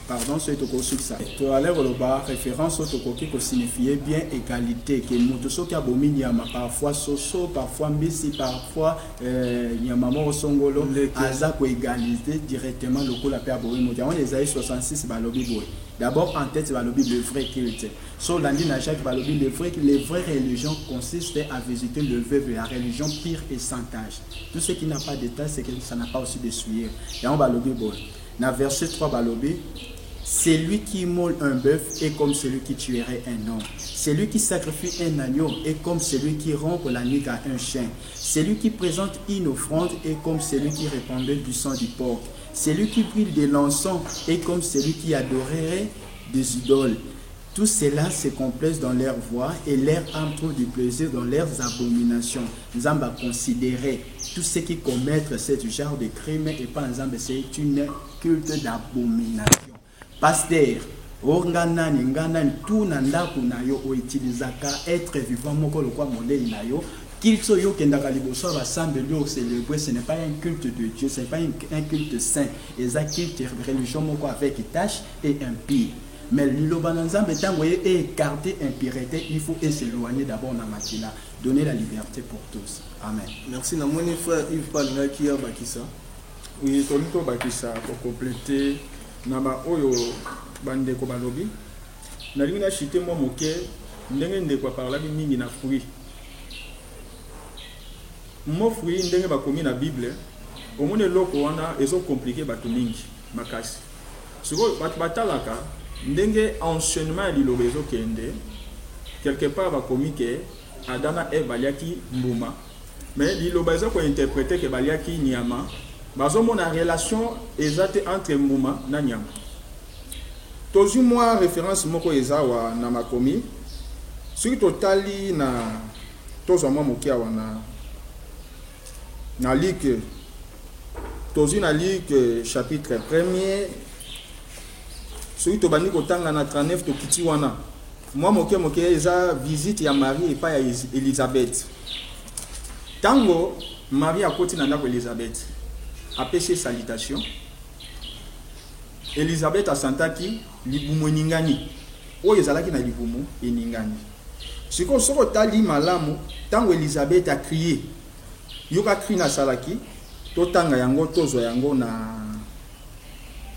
S2: Pardon, c'est au sur ça. Tout à l'heure, référence au tokoki qui signifie bien égalité. Que mutuso qui a bomi nyama parfois soso, parfois mbisi, parfois nyama moro songolo. Aza ko égalité directement le coup la paix abomi mutu. On Ésaïe 66 balobi boy. D'abord en tête balobi le vrai culte. So lundi na chaque balobi les vraies religions consistent à visiter le veuve, la religion pire et sans tâche. Tout ce qui n'a pas d'état, c'est que ça n'a pas aussi de souillure. Et on balobi boy. Dans verset 3 balobi. Celui qui immole un bœuf est comme celui qui tuerait un homme. Celui qui sacrifie un agneau est comme celui qui rompt la nuque à un chien. Celui qui présente une offrande est comme celui qui répandait du sang du porc. Celui qui brûle de l'encens est comme celui qui adorerait des idoles.
S3: Tout cela se complaise dans leur voix et leur âme trouve du plaisir dans leurs abominations. Nzamba considérer tout ce qui commettent ce genre de crime et pas Nzamba, c'est une culte d'abomination. Pasteur, organani nganani tout nandaku na yo o utilisaka être vivant moko le quoi modèle na yo qu'il soit yo kendaka liboso va sambelio célébrer, ce n'est pas un culte de Dieu, ce n'est pas un culte saint, et un culte religion moko avec tâche et impie. Mais l'Ilobananzambe étant écarter impureté, il faut s'éloigner d'abord dans Makila, donner la liberté pour tous. Amen.
S1: Merci. Namoni frère Yves Palinga qui a Bakissa.
S4: Oui, Tonito Bakissa pour compléter Naba Oyo Bandeko Balobi. Nalinga chité moi moké, ndenge ndeko parla bi mingi na fruit. Mo fruit ndenge bakomi na Bible, au monde loko wana ezo compliqué batu mingi makasi. Siko batalaka ndenge enseignement liloba ezo kende quelque part bakomi ke Adana e baliaki mbuma, mais liloba ezo ko interpréter ke baliaki nyama, bazo mona relation ezate entre mbuma na nyama. Tozu moi référence moko ezawa na makomi sur totali na tozo moi mokia wana na Luc tozu na Luc chapitre 1er. Celui qui bani kotanga na 39 to kiti wana. Moi moke eza visite ya Marie et pas ya Elisabeth. Tango Marie a koti na ndako Elisabeth. A péché salutation. Elisabeth a santaki libumu ningani. O ezalaki na libumu eningani. Siko soko tali malamu tango Elisabeth a crié. Yoka cri na salaki to tanga yango tozo yango na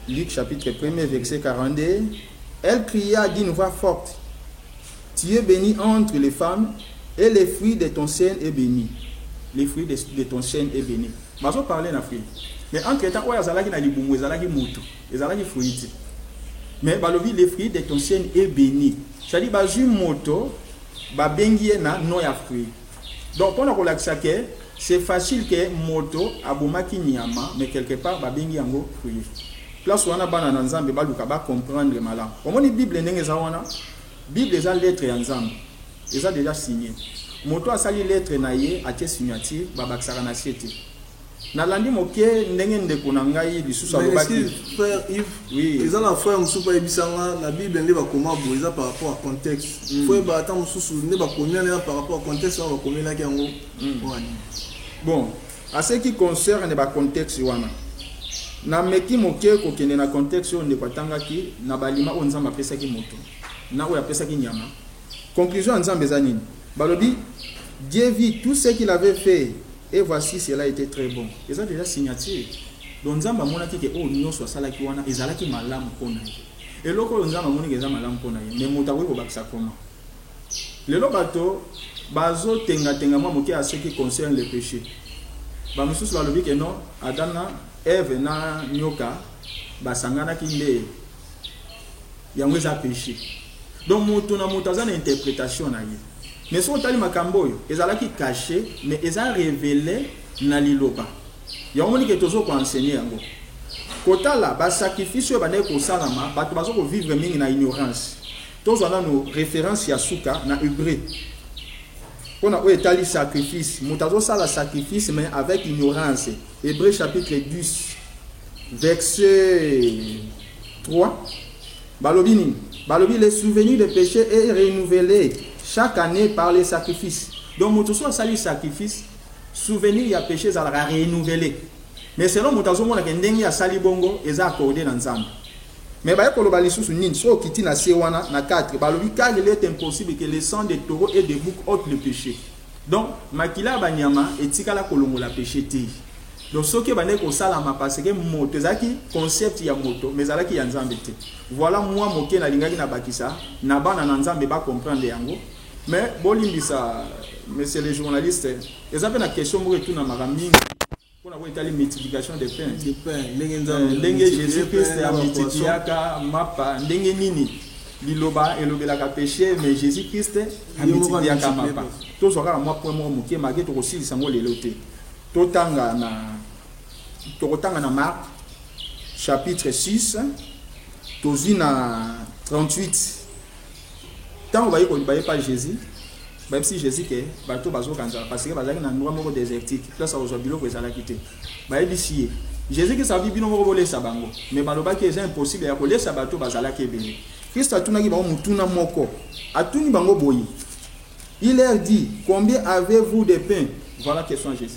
S4: Luc chapitre 1er verset 42, elle cria d'une voix forte, tu es béni entre les femmes et le fruit de ton sein est béni. Le fruit de ton sein est béni. Je vais parler en fruit. Mais entre temps, il y a des libumu, il y a des moutou, il y a des fruits. Mais le fruit de ton sein est béni. C'est-à-dire que les moto, bengi na no ya fruit. Donc pour nous relaxer, c'est facile que moto abomaki nyama, mais quelque part bengi yango fruit. Place wana bana na Nzambe baluka ba comprendre malamu. Omoni Bible ndenge za wana. Bible eza lettre ya Nzambe. Eza déjà signé. Moto asali lettre na ye atie signature babakisaka na siete. Na landi moke ndenge ndeko na ngai lisusu abaki.
S1: Frère Yves, oui. Eza na frère musupa ebisanga na Bible nde bakoma bo eza par rapport à contexte. Faut ba ata mususu nde bakomia na par rapport à contexte on va komela ki yango.
S4: Bon, à ce qui concerne ba contexte wana. Na meki moke ko kende na contexte on ne kwatanga ki na balima on Nzamba pesa ki moto na oya pesa ki nyama. Conclusion Nzamba ezanini balobi Dieu vit tout ce qu'il avait fait et voici cela était très bon. Et ça déjà signature. Donc Nzamba mona ki ke o nyonso sala ki wana ezala ki malamu pona. Et loko Nzamba mona ki ezala malamu pona. Mais moto ko bakisa koma. Lelo bato bazo tenga moi moke à ce qui concerne le péché. Ba mususu balobi ke non Adana Eve na nyoka basangana kinde yango eza péché. Donc moto na moto azana interprétation na ye. Mais so tali makambo yo ezalaki caché mais eza révélé na liloba. Yango ni ke tozo ko enseigner yango. Kotala ba sacrifice ba ne ko salama bato bazo ko vivre mingi na ignorance. Tozo na no référence ya suka na hébreu. On a établi sacrifice. Moutazo ça la sacrifice mais avec ignorance. Hébreu chapitre 10 verset 3. Balobini. Balobi le souvenir de péché est renouvelé chaque année par les sacrifices. Donc moutazo ça les sacrifice, souvenir ya péché ça la renouvelé. Mais selon moutazo mona ke ndenge ya sali bongo eza accordé dans Nzambe. Mais ba ko lobali susu nini so kiti na se wana na 4 balobi car il est impossible que le sang de taureau et de bouc ôte le péché. Donc makila banyama etikala kolongola péché te. Donc ce que bane ko salama parce que moto zaki concept ya moto mais zalaki ya Nzambe te. Voilà moi moke na lingaki na bakisa na bana na Nzambe ba comprendre yango. Mais bolimbisa monsieur les journalistes ezape na question mo retour na makaming pour avoir étalé multiplication de pain. Ndenge Jésus-Christ a multiplié mapa ndenge nini liloba elobelaka péché mais Jésus-Christ a multiplié mapa. Tout sera moi pour moi moké magé to aussi sango leloté. Totanga na Marc chapitre 6 tozina 38 tant on va y pas Jésus, même si Jésus que bateau bazo kanza parce que bazaki na endroit moko désertique, place aux biloko ezala quitté. Ba ebisiye. Jésus qui sabi bino moko bolesa bango, mais baloba ki c'est impossible ya kolesa bateau bazala kebele. Christ atunaki bango mutuna moko. Atuni bango boyi. Il leur dit, combien avez-vous de pain? Voilà la question à Jésus.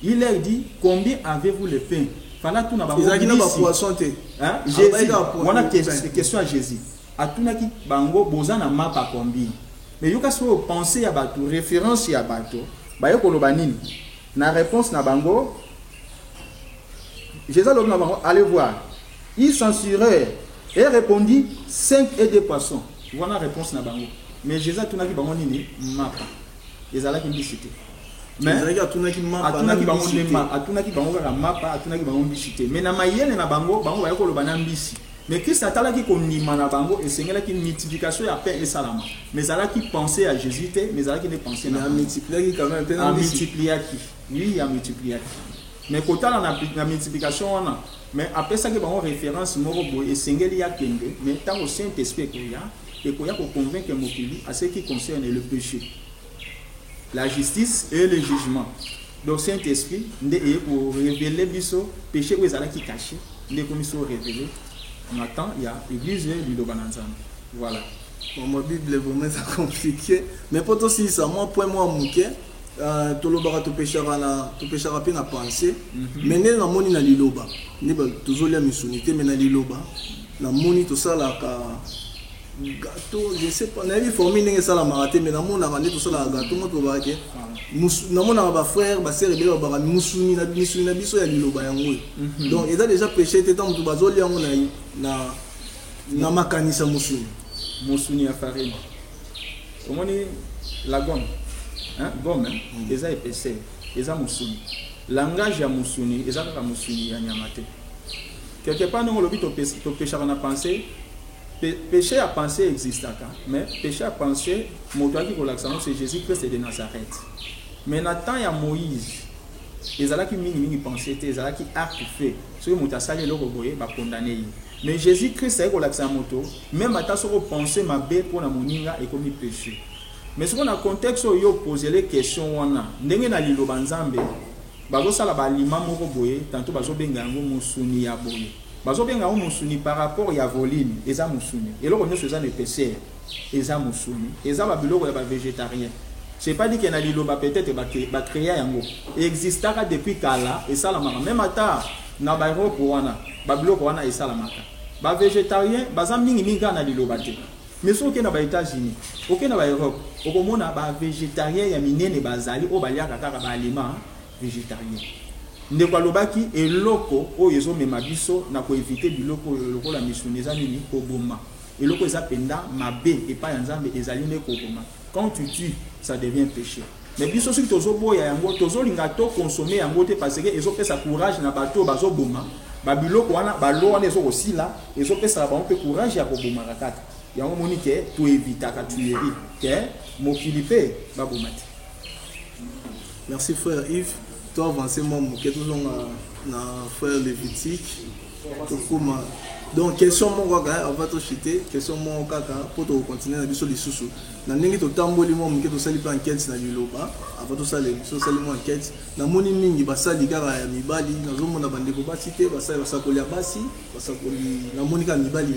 S4: Il leur dit, combien avez-vous de pain? Voilà tout na bango.
S1: Ils ont pas poisson té.
S4: Hein? Jésus. Voilà question à Jésus. Atunaki bango bozana mapa combien? Mais yoka so penser à bateau, référence à bateau. Ba yo koloba nini? Na réponse na bango Jésus na bango, allez voir. Il censurait et répondit 5 et 2 poissons. Voilà la réponse na bango. Mais Jésus a tout naki bango nini mapa. Ezala ki mbisité. Mais atunaki bango ka mapa, atunaki bango mbisité. Mais na mayele na bango ba yo koloba na mbisi. Mais Christ a talaki konima na bango et sengela ki multiplication ya pain et salama. Mais zala ki penser à Jésus té, mais zala ki ne penser na
S1: multiplier quand même
S4: en multiplier qui. Oui, a multiplier. Mais quand la multiplication mais après ça que bango référence moko boy et sengeli ya kende, mais tant au Saint-Esprit et qu'on convaincre mokili à ce qui concerne le péché, la justice et le jugement. Donc Saint-Esprit est pour révéler biso péché où ezala qui caché, les commissions révélées. Maintenant il y a l'église du Lobananzan. Voilà.
S1: Bon, ma Bible est vraiment compliqué, mais pour toi si ça moi point moi mouké tolobaka topeshaka pe na pensée mais ndenge namoni na liloba nde tozolia misuni mais na liloba namoni tosalaka gâteau je sais pas nayebi formi ndenge esalamaka te mais namonaka nde tosalaka gâteau mo tobake namonaka bafrère basere ebele babaka misuni na biso ya liloba yango donc eza déjà péché te ntango moto bazolia yango na makanisa
S4: musuni ya farine omoni la gomme. Hein? Gomme, ils ont épaissé, ils ont moussouni. Langage ya moussouni, ils ont la moussouni ya nyamate. Quelque part, nous, le but au péché à penser, péché à penser existe, mais péché à penser, mon doigt qui c'est Jésus-Christ de Nazareth. Mais Nathan et Moïse, ils ont qui mini penser, ils ont qui acte fait. Ceux qui ont salé le roboyer, va condamner. Mais Jésus-Christ, c'est relaxé à moto, même à ta penser ma bête pour la moninga et comme péché. Mais ce qu'on a contexte où yo poser les questions wana ndenge na liloba nzambe bazo sala ba lima moko boye tantôt bazo benga ngo musuni ya boye bazo benga ngo musuni par rapport ya volume eza musuni et loko nyoso eza ne PCR eza musuni eza ba biloko ya ba végétarien c'est pas dit que na liloba peut-être ba créer yango existaka depuis kala et ça la même ata na ba Europe wana ba biloko wana et ça la maka ba végétarien baza mingi na liloba te. Mais si on est aux États-Unis, on est en Europe, on a des végétariens, il y a des bazali, on a des aliments végétariens. Ne pas qui est loco, ou ils ont même abisso, n'a pas évité du loco, la mission des amis, au Boma. Et loco, ils appellent ma bé, et pas un zambé, et aliments au Boma. Quand tu tues, ça devient péché. Mais biso si tozo boya yango, tozo lingato consommer yango te parce que ils ont fait sa courage na bateau, bazo Boma. Babiloko wana, balo wana, ils ont aussi là, ils ont fait ça, on peut courage à Boma rakata. Il y a un moment qui est tout éviter à tuer que mon Philippe va vous mettre.
S1: Merci frère Yves. Toi avancez moi mon toujours na frère Lévitique. Donc question mon gars avant de chuter question mon kaka pour te continuer na biso lisusu. Na ndenge to tamboli mo mke to sali pa enquête na liloba avant to sali so sali mo enquête na moni mingi basali kaka ya mibali na zo mona bandeko basite basali basakolia basi basakoli na moni ka mibali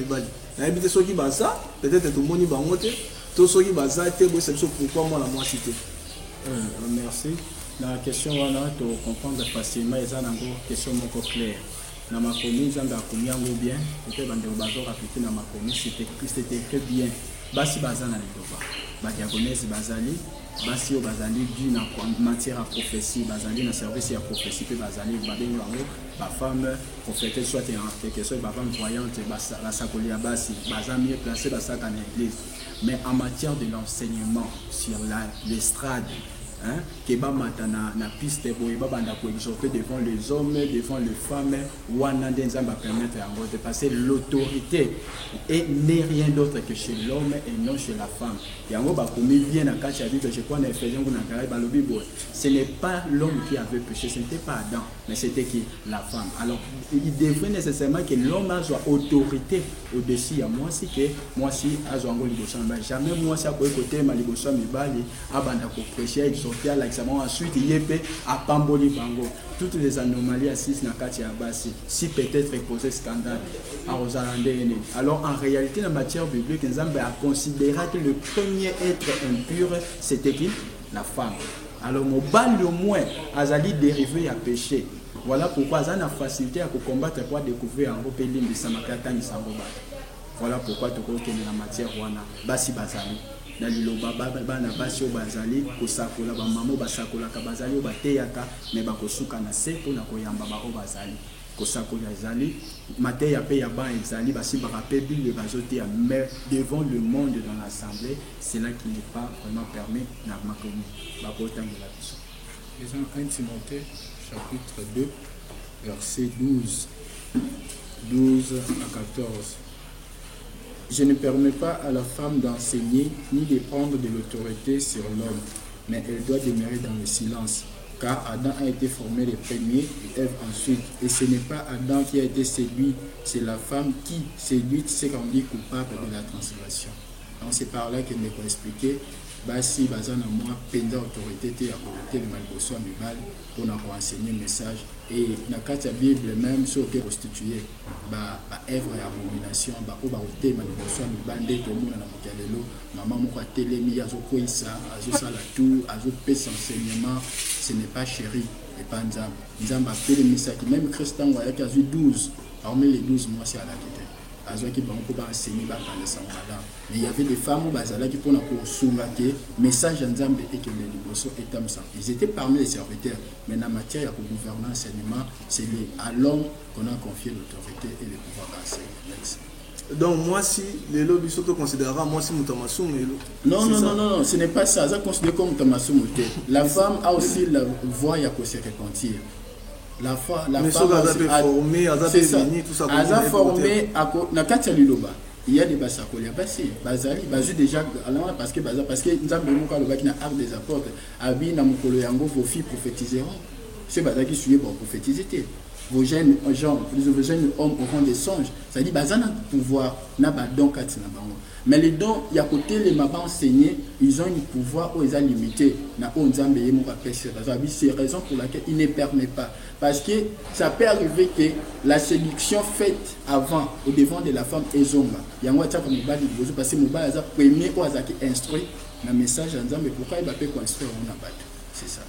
S1: na ebite soki basa peut-être to moni bango te to soki basa te bo c'est pourquoi moi la moi cité.
S2: Merci. La question wana to comprendre facilement eza nango question moko claire. Na makomi zanga komi yango bien peut-être bande bazo rappeler na makomi c'était très bien. Basi bazana liloba ba diagonese bazali basi o bazali du na matière à prophétie bazali na service à prophétie pe bazali ba bengi bango ba femme prophétesse soit en quelque sorte ba femme voyante la sakolia basi bazami mieux placé ba ça en église mais en matière de l'enseignement sur l'estrade hein, qui va maintenant na piste boy ba banda ko exhorter devant les hommes, devant les femmes, wana ndenza va permettre encore de passer l'autorité et n'est rien d'autre que chez l'homme et non chez la femme. Yango ba komi bien na kacha dit je crois na Ephésiens na kara ba lobi boy. Ce n'est pas l'homme qui avait péché, ce n'était pas Adam, mais c'était qui? La femme. Alors il devrait nécessairement que l'homme soit autorité au-dessus à moi si que moi si azwango liboso na jamais moi si akoye côté ma liboso mibali abanda ko prêcher exhorter à l'examen ensuite yépe à pamboli bango toutes les anomalies assises na kati ya basi si peut-être causé scandale à Rosalandene. Alors en réalité en matière biblique Nzambe a considéré que le premier être impur c'était qui? La femme. Alors mobali au moins azali dérivé à péché. Voilà pourquoi ça a facilité à combattre pour découvrir en Europe l'imbi samakata ni sangoba. Voilà pourquoi tu crois que la matière wana basi bazali na liloba bana basi o bazali kosakola ba mamo basakola ka bazali o bateyaka me bakosuka na se pona koyamba ba o bazali kosakola ezali mateya pe ya ba ezali basi ba rappel bible bazote ya mais devant le monde dans l'assemblée c'est là qu'il n'est pas vraiment permis na makomi bakotangela biso.
S3: Ils ont 1 Timothée chapitre 2 verset 12 à 14. Je ne permets pas à la femme d'enseigner ni de prendre de l'autorité sur l'homme, mais elle doit demeurer dans le silence, car Adam a été formé le premier et Ève ensuite. Et ce n'est pas Adam qui a été séduit, c'est la femme qui, séduite, s'est rendue coupable de la transgression. Donc c'est par là qu'elle m'a expliqué. Basi bazana moi penda autorité te ya côté de malboso mibal pour na enseigner message et na kati ya Bible même sur que prostituée ba œuvre ya abomination ba o ba côté malboso mibal nde to mona na mokalelo maman moko atelemi azo koisa azo sala tout azo pesa enseignement ce n'est pas chéri et pas nzamba nzamba appelle message même Christian wa yaki azu 12 parmi les 12 mois c'est à la tête. Mais il y avait des femmes qui pour message Nzambe et que les liboso étaient ils étaient parmi les serviteurs, mais dans la matière de gouvernance enseignement, c'est à l'homme qu'on a confié l'autorité et le pouvoir d'enseigner.
S1: Donc moi si les lobbies sont considérera moi si Mutamasum
S3: non, ce n'est pas ça, ça considéré comme Mutamasum. La femme a aussi la voix à se repentir. La femme c'est ça. Elle a formé na kati ya liloba. Il y a des basakolia basi bazali bazu déjà parce que Nzambe moko alobaki na arc des apôtres abi na mokolo yango vos filles prophétiseront. C'est bazaki suye pour prophétiser. Vos jeunes gens, vos jeunes hommes auront des songes. Ça dit bazana pouvoir na ba don kati na bango. Mais les dons, il y a côté les mabas enseignés, ils ont un pouvoir où ils ont limité. C'est la raison pour laquelle il ne permet pas. Parce que ça peut arriver que la séduction faite avant, au devant de la femme est zomba. Il y a un parce que Mouba est le premier qui instruit le message en disant mais pourquoi il va pas construire un abattu. C'est ça.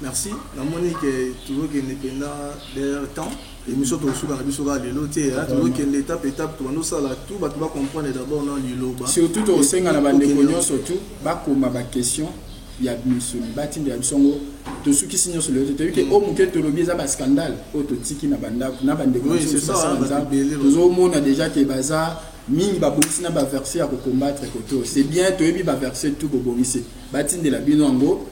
S1: Merci. La Monique est toujours indépendant derrière temps. L'émission de Souga Bisoga de l'autre, toujours qu'il étape tout nous ça là tout va comprendre d'abord dans l'îlot.
S3: Surtout au sein de la bande de cognon surtout, ba comme ma question, il y a mission batin de Absongo, tout ceux qui signent sur le tu as vu que au mouké te lobby ça ba scandale, au tiki na bande de cognon. Oui, c'est ça. Tout au monde a déjà que bazar mingi ba bonisi na ba verser à combattre côté. C'est bien tu as ba verser tout go bonisi. Batin de la binongo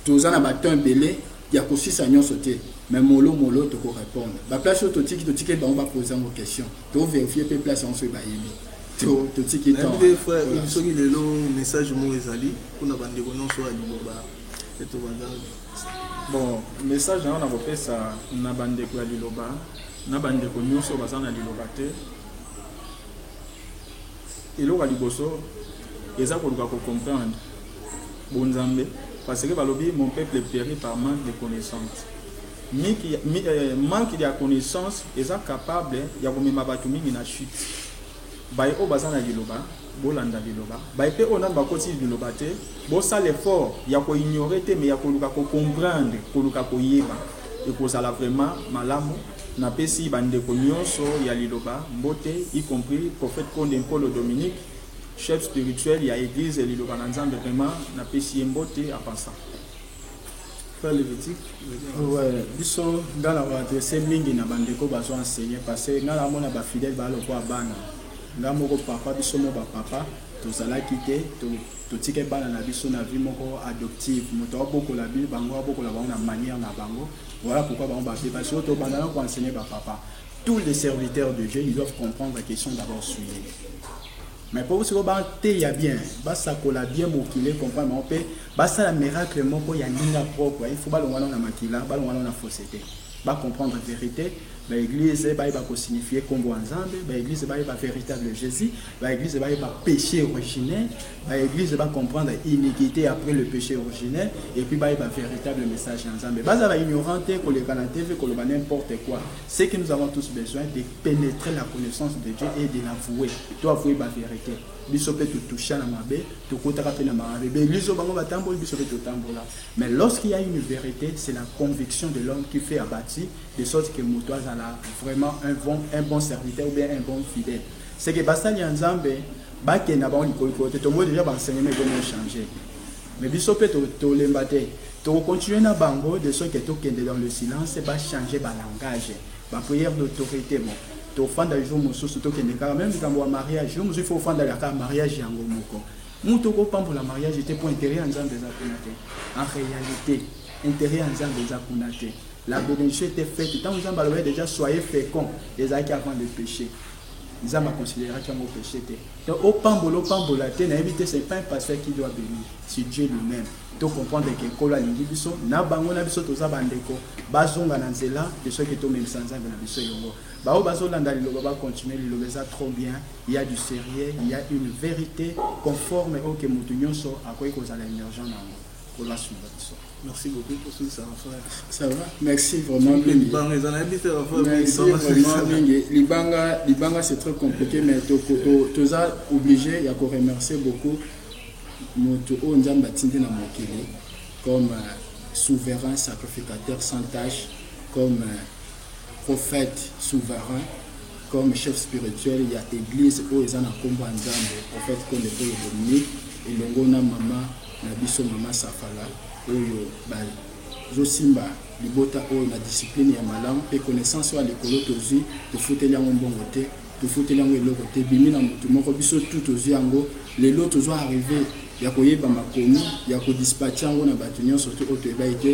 S3: tous en abattant belé, il y a aussi ça n'y sauté. Mais molo te répondre. La place au tiki on va poser vos questions. Tu vérifier les places en ce baïbi. Tu tiki temps.
S1: Des fois il faut qu'il le message mo ezali pour na bande kono so ali boba. Et to banda.
S4: Bon, message on a repéré ça na bande ko ali loba. Na bande ko nyonso bazana ali loba te. Elo ka liboso eza ko luka ko comprendre. Bonzambe parce que balobi mon peuple périt par manque de connaissances. Manque de connaissance, ils sont capables de faire une chute. Baye o bazana liloba, bolanda liloba. Baye pe ona bakoti liloba te, bo ça l'effort, ya ko ignorer te mais ya ko luka ko comprendre, ko luka ko yeba. Et ko ça la vraiment malamu na pesi bande ko nyonso ya liloba, mbote y compris prophète Konde Paul Dominique, chef spirituel ya église liloba na Nzambe vraiment na pesi mbote à pensant.
S1: Lévitique.
S2: Ouais, biso ngala wa adresser mingi na bandeko bazo enseigner parce que ngala mona ba fidèle ba lokwa bana. Ngamo ko papa biso mo ba papa tozala quitté to tike bana na biso na vie moko adoptive moto aboko la bi bango aboko la bango na manière na bango voilà pourquoi bango ba parce que to bana ko enseigner ba papa tous les serviteurs de Dieu ils doivent comprendre la question d'abord suivre mais pour ce que il y a bien ça colla bien mokile comprendre on peut ça la miracle moko ya ninga propre il faut ba longana na makila ba longana na fausseté ba comprendre la vérité. L'église va signifier comme ensemble, l'église va véritable Jésus, l'église va péché originel, l'église va comprendre l'iniquité après le péché originel, et puis va véritable message ensemble. Bas va ignoranté, qu'on les TV, qu'on n'importe quoi. C'est que nous avons tous besoin de pénétrer la connaissance de Dieu et de l'avouer. Tu avouer la vérité. Mais lorsqu'il y a une vérité, c'est la conviction de l'homme qui fait abattre, de sorte que Moutoise a vraiment un bon serviteur ou bien un bon fidèle. C'est que Bassali Nzambe, Baké n'a pas eu tout le monde déjà enseignement comment changer. Mais Bissopé, tu l'embaté, tu continues à bango de ceux qui sont dans le silence, va changer le langage, la prière d'autorité. Tu fais des jours, même quand on mariage, il faut faire le mariage. Mouto pour la mariage, était pour intérêt en Zambé. En réalité, intérêt en Zambé. La bénédiction était faite. Tant que vous avez déjà soyez féconds, les acquis avant le péché. Ils ont considéré comme au péché. Donc, au pambolo, c'est pas un pasteur qui doit bénir, c'est Dieu lui-même. Tu comprends que Kola Lingibiso, Nabango Nabiso, Toza Bandeko, Bazonga Nanzela, de ceux qui sont même sans âme Nabiso Yongo. Bao Bazolanda Liloba va continuer, Liloba trop bien, il y a du sérieux, il y a une vérité conforme au que Moutounyoso, à quoi il y a l'émergence.
S1: Merci beaucoup pour tout ça, frère.
S3: Ça va? Merci vraiment. Merci vraiment. Libanga, c'est très compliqué, mais tu as obligé, il y a qu'on remercier beaucoup. Comme souverain, sacrificateur sans tâche, comme prophète souverain, comme chef spirituel, il y a l'église où ils ont un combat en Zambie, prophète comme le pays Dominique, et l'ongona maman, Nabiso maman Safala, Oyo Bali. Josimba, Libota, Oyo, la discipline et malam, et connaissance sur l'école, tu fous les bon côté, tu fous les côté, bimina, tu m'as rebiso tout aux yango, les lots toujours arrivés. Il y a des dispatchs, surtout au Québec,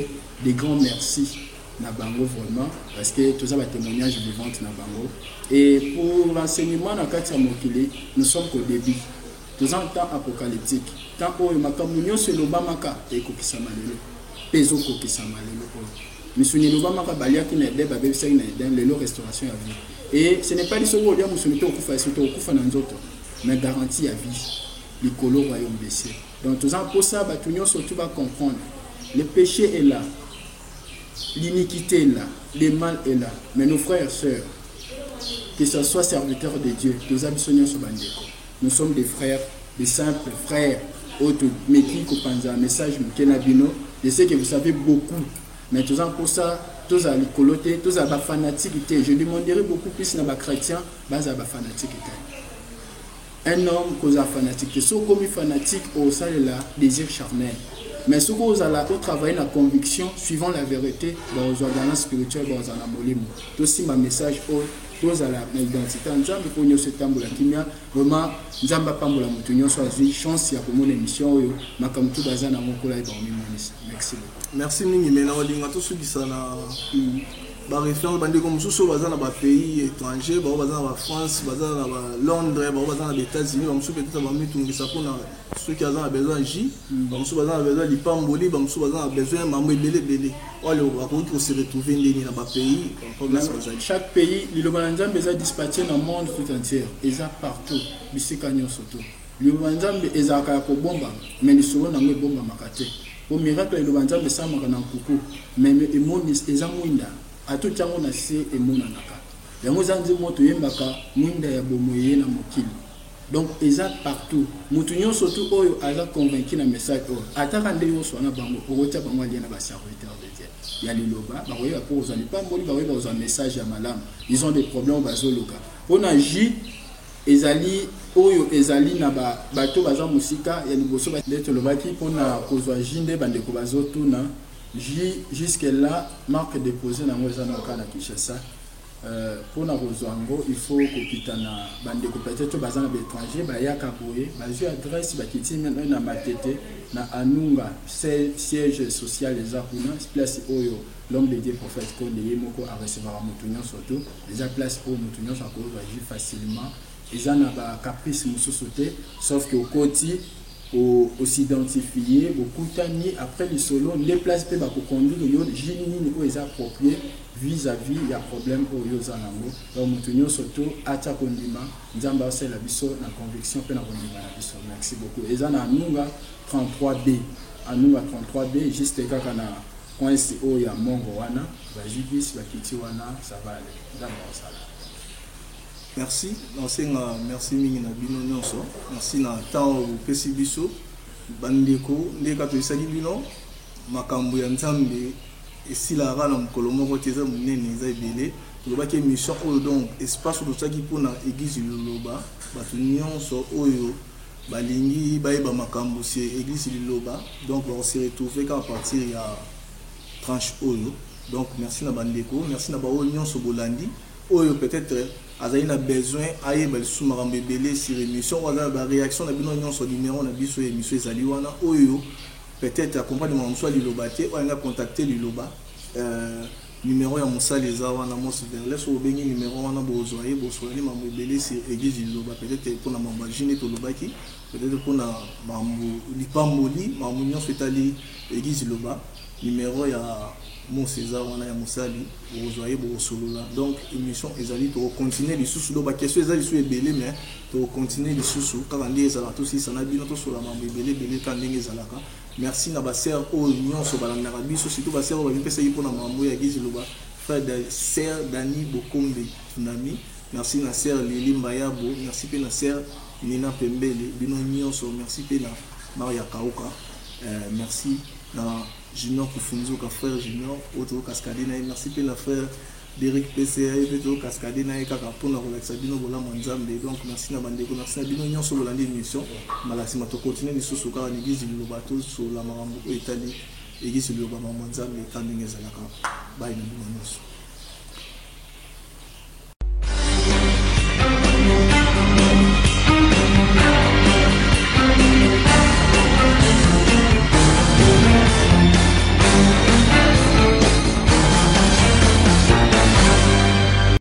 S3: des grands merci na bango vraiment parce que tout ça va témoignage vivant na bango et pour l'enseignement na Katia Mokili nous sommes qu'au début tous en temps apocalyptique tant que makamunyo c'est l'obamaka et kokisama lelo peso kokisama lelo misuni l'obamaka balia qui n'a débat bébé c'est une lelo restauration à vie et ce n'est pas du seul lieu musuni to kufa c'est to kufa na nzoto mais garantie à vie le colo royaume baissé. Donc tout ça pour ça, tout surtout va comprendre. Le péché est là, l'iniquité est là, le mal est là. Mais nos frères et sœurs, que ce soit serviteurs de Dieu, nous sommes des frères, des simples frères. Mais qui comprennent un message je sais que vous savez beaucoup, mais tout ça pour ça, tous à l'écoloté, tous à la fanaticité. Je demanderai beaucoup plus à les chrétiens, à la fanaticité. Un homme qui est fanatique, ce comme fanatique au sein de la désir charnel. Mais ce qu'on a travaillé la conviction suivant la vérité dans les ordonnances spirituelles dans la molimo. Tout aussi ma message tous à l'identité. Nzambe pour nous ce temps la kimia vraiment nzamba pambola mutunyo choisi chance ya komona émission oyo makamtu bazana mokola et dormi monisa. Merci beaucoup.
S1: Merci mingi mena olinga to sukisa na ba référence bande comme sous bazana ba pays étrangers ba bazana ba France bazana ba Londres ba bazana ba États-Unis ba musu peut-être ba mitungisa pona ceux qui ont besoin J ba musu bazana besoin lipamboli ba musu bazana besoin mamwe belé wale ba ko se retrouver ndeni na ba pays comme
S3: chaque pays lilobanzambe eza dispatché dans le monde tout entier eza partout bisika nyonso to lilobanzambe eza ka ko bomba mais ni souvent na bomba makate au miracle lilobanzambe ça makana kuku mais le monde eza mwinda à tout temps on a essayé et mon anaka yango zanzi moto yembaka mwinda ya bomoye na mokili donc eza partout mutu nyonso surtout oyo aza convaincu na message oyo ataka nde yo swana bango okotia bango aliena ba serviteur de Dieu ya liloba ba oyo pour ozali pas mboli ba oyo ba message ya malam ils ont des problèmes bazoloka pona J ezali oyo ezali na bato baza musika ya liboso ba leto lobaki pona kozwa jinde bandeko bazotuna jusque là marque déposée dans les années à Kinshasa pour na rozwango il faut kokita na bandeko peut-être bazana l'étranger bayaka boye bazui adresse bakiti maintenant na matete na anunga siège social les akuna place oyo l'homme de Dieu prophète Konde yemoko a recevoir mutunyo surtout déjà place pour mutunyo ça ko agir facilement ils en a ba caprice mususote sauf que au côté au s'identifier beaucoup tani après le solo les places pe ba ko conduire yo jini ko est approprié vis-à-vis il y a problème au Yozanango donc mutunyo surtout acha kondima nzamba osela biso na conviction pe na kondima na biso merci beaucoup ezana anunga 33B anunga 33B juste kaka na point CO ya mongo wana bajibis bakiti wana ça va aller nzamba osala
S1: merci nasenga merci mingi na bino nyonso merci na temps opesi biso bandeko ndeka toisaki bino makambo ya nzambe esilara na mokolo moko te eza monene eza ebele tolobaki émission oyo donc espace oyo tosaki mpona église liloba bato nyonso oyo balingi bayeba makambo si église liloba donc bakose retrouve ka à partir ya tranche oyo donc merci na bandeko merci na baoyo nyonso bolandi oyo peut-être azali na besoin ayeba lisusu makambo ebele sur émission oyo aza na baréaction na bino nyonso numéro na biso émission ezali wana oyo peut-être accompagne mon soit liloba te ou nga contacter liloba numéro ya mosali eza wana mos vers les obengi numéro wana bozoye boswani mambo ebele sur église liloba peut-être pour na mambo jine to lobaki peut-être pour na mambo lipamboli mambo nyonso etali église liloba numéro ya mon César wana ya mosali bozoye bosolola donc émission ezali to continuer les sous loba question ezali sous ebele mais to continuer les sous kaka ndi ezala to si sana bino to sola mambo ebele bele ka ndenge ezalaka. Merci na ba sœur o union so balanga biso surtout ba sœur ba pesa yipo na mambo ya gizi loba frère de sœur Dani Bokombe Tunami merci na sœur Lili Mbayabo merci pe na sœur Nina Pembele bino nyonso merci pe na Maria Kauka merci na Junior Kufunzuka frère Junior auto cascade na merci pe na frère Derek PCA et auto cascade na kaka pona relaxa bino bola monzambe donc merci na bandeko merci na bino nyonso bolandi émission malasi mato continuer les sous ka na église lilobato sur la marambo etali église liloba monzambe kandenge zalaka bye na bino nyonso.